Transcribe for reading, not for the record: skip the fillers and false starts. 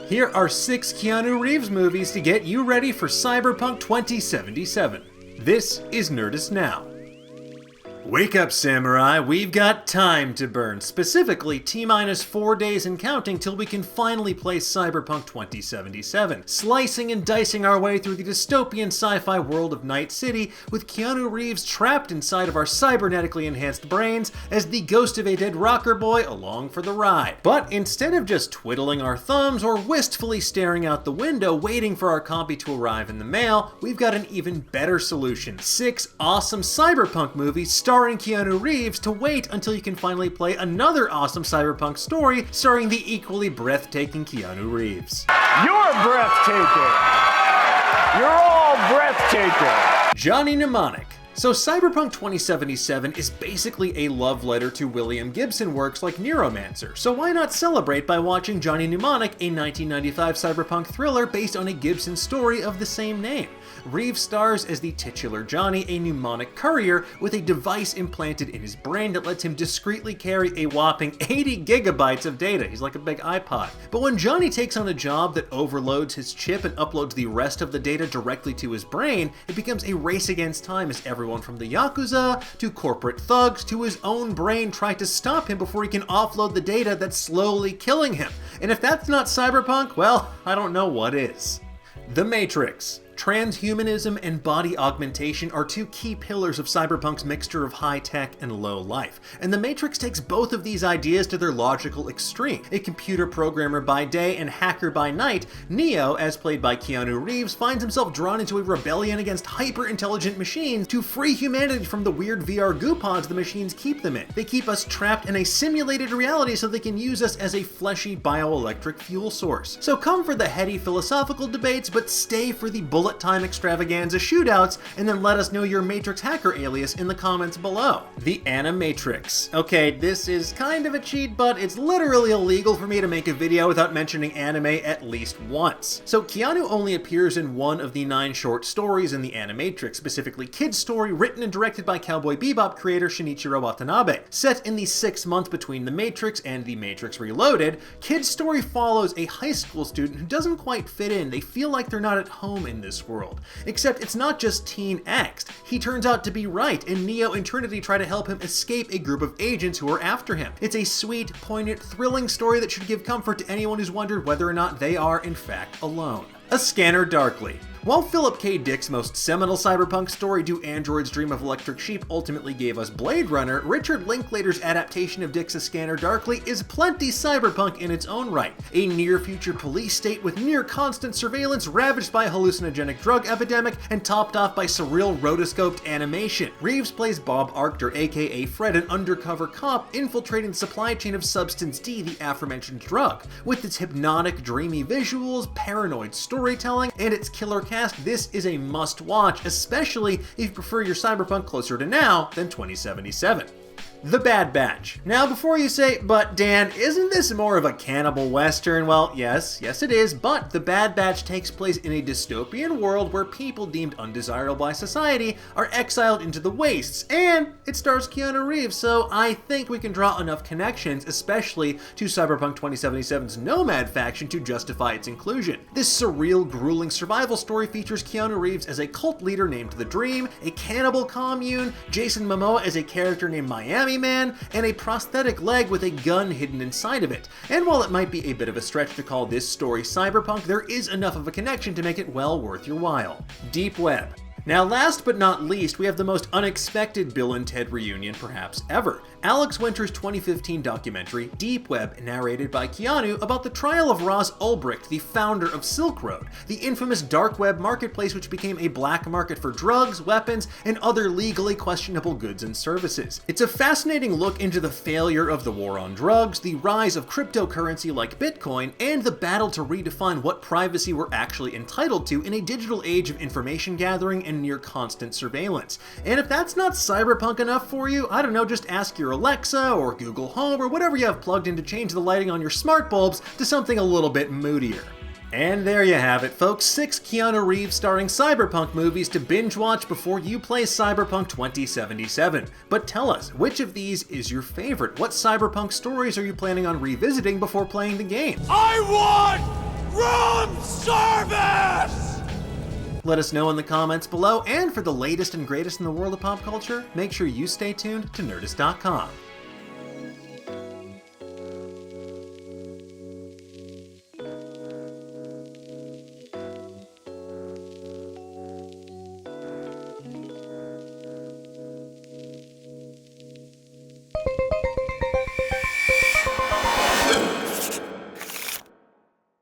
Here are 6 Keanu Reeves movies to get you ready for Cyberpunk 2077. This is Nerdist Now. Wake up, samurai, we've got time to burn. Specifically, T-minus 4 days and counting till we can finally play Cyberpunk 2077, slicing and dicing our way through the dystopian sci-fi world of Night City, with Keanu Reeves trapped inside of our cybernetically enhanced brains as the ghost of a dead rocker boy along for the ride. But instead of just twiddling our thumbs or wistfully staring out the window waiting for our copy to arrive in the mail, we've got an even better solution. 6 awesome Cyberpunk movies starring Keanu Reeves to wait until you can finally play another awesome Cyberpunk story starring the equally breathtaking Keanu Reeves. You're breathtaking! You're all breathtaking! Johnny Mnemonic. So Cyberpunk 2077 is basically a love letter to William Gibson works like Neuromancer, so why not celebrate by watching Johnny Mnemonic, a 1995 cyberpunk thriller based on a Gibson story of the same name. Reeves stars as the titular Johnny, a mnemonic courier with a device implanted in his brain that lets him discreetly carry a whopping 80 gigabytes of data. He's like a big iPod. But when Johnny takes on a job that overloads his chip and uploads the rest of the data directly to his brain, it becomes a race against time as everyone from the Yakuza to corporate thugs to his own brain try to stop him before he can offload the data that's slowly killing him. And if that's not cyberpunk, well, I don't know what is. The Matrix. Transhumanism and body augmentation are 2 key pillars of Cyberpunk's mixture of high-tech and low-life, and The Matrix takes both of these ideas to their logical extreme. A computer programmer by day and hacker by night, Neo, as played by Keanu Reeves, finds himself drawn into a rebellion against hyper-intelligent machines to free humanity from the weird VR goo pods the machines keep them in. They keep us trapped in a simulated reality so they can use us as a fleshy bioelectric fuel source. So come for the heady philosophical debates, but stay for the bullet time extravaganza shootouts, and then let us know your Matrix hacker alias in the comments below. The Animatrix. Okay, this is kind of a cheat, but it's literally illegal for me to make a video without mentioning anime at least once. So Keanu only appears in one of the 9 short stories in the Animatrix, specifically Kid's Story, written and directed by Cowboy Bebop creator Shinichiro Watanabe. Set in the 6 months between The Matrix and The Matrix Reloaded, Kid's Story follows a high school student who doesn't quite fit in. They feel like they're not at home in this world. Except it's not just teen angst. He turns out to be right, and Neo and Trinity try to help him escape a group of agents who are after him. It's a sweet, poignant, thrilling story that should give comfort to anyone who's wondered whether or not they are, in fact, alone. A Scanner Darkly. While Philip K. Dick's most seminal cyberpunk story, Do Androids Dream of Electric Sheep, ultimately gave us Blade Runner, Richard Linklater's adaptation of Dick's A Scanner Darkly is plenty cyberpunk in its own right. A near-future police state with near-constant surveillance ravaged by a hallucinogenic drug epidemic and topped off by surreal rotoscoped animation. Reeves plays Bob Arctor, aka Fred, an undercover cop infiltrating the supply chain of Substance D, the aforementioned drug. With its hypnotic, dreamy visuals, paranoid storytelling, and its killer cast, this is a must-watch, especially if you prefer your cyberpunk closer to now than 2077. The Bad Batch. Now before you say, but Dan, isn't this more of a cannibal western? Well, yes it is, but The Bad Batch takes place in a dystopian world where people deemed undesirable by society are exiled into the wastes, and it stars Keanu Reeves, so I think we can draw enough connections, especially to Cyberpunk 2077's Nomad faction, to justify its inclusion. This surreal, grueling survival story features Keanu Reeves as a cult leader named The Dream, a cannibal commune, Jason Momoa as a character named Miami Man, and a prosthetic leg with a gun hidden inside of it. And while it might be a bit of a stretch to call this story cyberpunk, there is enough of a connection to make it well worth your while. Deep Web. Now last but not least, we have the most unexpected Bill and Ted reunion perhaps ever. Alex Winter's 2015 documentary, Deep Web, narrated by Keanu, about the trial of Ross Ulbricht, the founder of Silk Road, the infamous dark web marketplace which became a black market for drugs, weapons, and other legally questionable goods and services. It's a fascinating look into the failure of the war on drugs, the rise of cryptocurrency like Bitcoin, and the battle to redefine what privacy we're actually entitled to in a digital age of information gathering and near constant surveillance. And if that's not cyberpunk enough for you, I don't know, just ask your Alexa or Google Home or whatever you have plugged in to change the lighting on your smart bulbs to something a little bit moodier. And there you have it, folks. 6 Keanu Reeves starring cyberpunk movies to binge watch before you play Cyberpunk 2077. But tell us, which of these is your favorite? What cyberpunk stories are you planning on revisiting before playing the game? I want Let us know in the comments below, and for the latest and greatest in the world of pop culture, make sure you stay tuned to Nerdist.com.